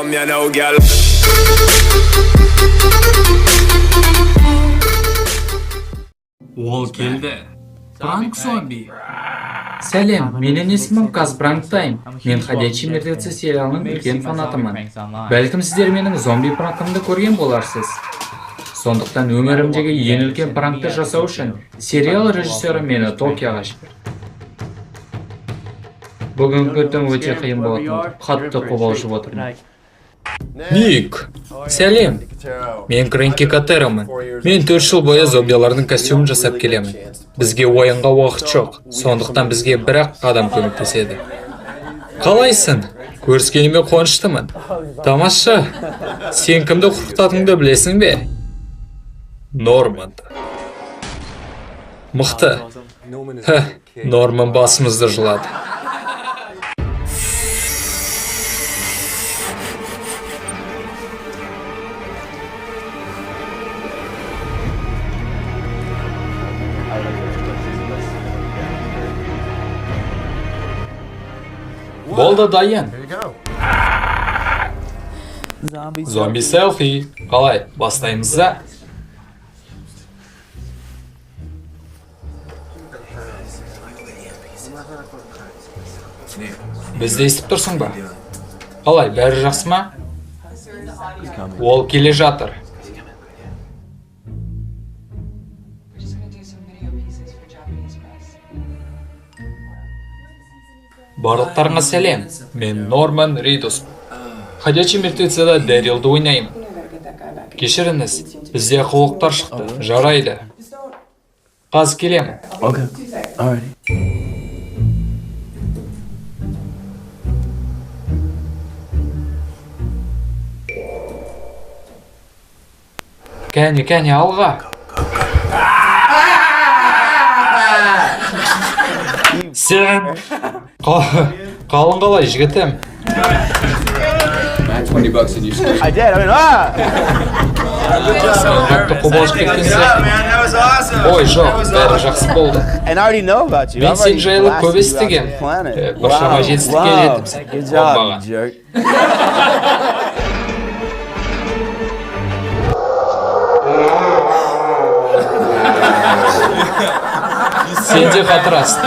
come, you know, girl. Ол келді. Пранк зомби. Сәлем, менің есімім Казбранктайм. Мен «Ходячие мертвецы» сериалының үлкен фанатымын. Бәлкім сіздер менің зомби пранкымды көрген боларсыз. Сондықтан өмірімдегі ең үлкен пранкты жасау үшін сериал режиссері мені Токиоға жіберді. Бүгінгі түн өте қиын болатын, қатты қобалжып отырмын. Ник, сәлем. Мен Крэнки Катерамын. Мен 4 жыл бойы зомбилардың костюмын жасап келемін. Бізге ойынға уақыт жоқ, сондықтан бізге бір-ақ адам көмектеседі. Қалайсың? Көріскеніме қуаныштымын. Тамаша, сен кімді құрықтатыңды білесің бе? Норман. Мықты. Норман басымызды жылады. Болды дайын. Зомби селфи. Қалай, бастаймыз за? Бізді естіп тұрсың ба? Қалай, бәрі жақсы ма? Ол келе жатыр. Барлықтарыңа сәлем. Мен Норман Ридус. «Ходячие мертвецада» Дэрилді ойнаймын. Кешіріңіз, бізде қылықтар шықты. Жарайды. Қазір келемін. Кәне, алға. Сен қалың қалай, жігітім? I did. I mean, Қатты қобалжып кеткенсің. Ой, жоқ, бәрі жақсы болды. and I already know about you. Мен сен жайлы көп естігем. Біршама жетістікке жетіп сен. Good job, you jerk. Сен де қатырасың.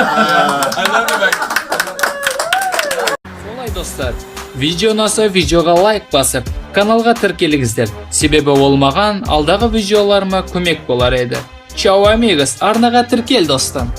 Солай достар, видео ұнаса видеоға лайк басып, каналға тіркеліңіздер. Себебі ол маған алдағы видеоларыма көмек болар еді. Чао амигос, арнаға тіркел достым.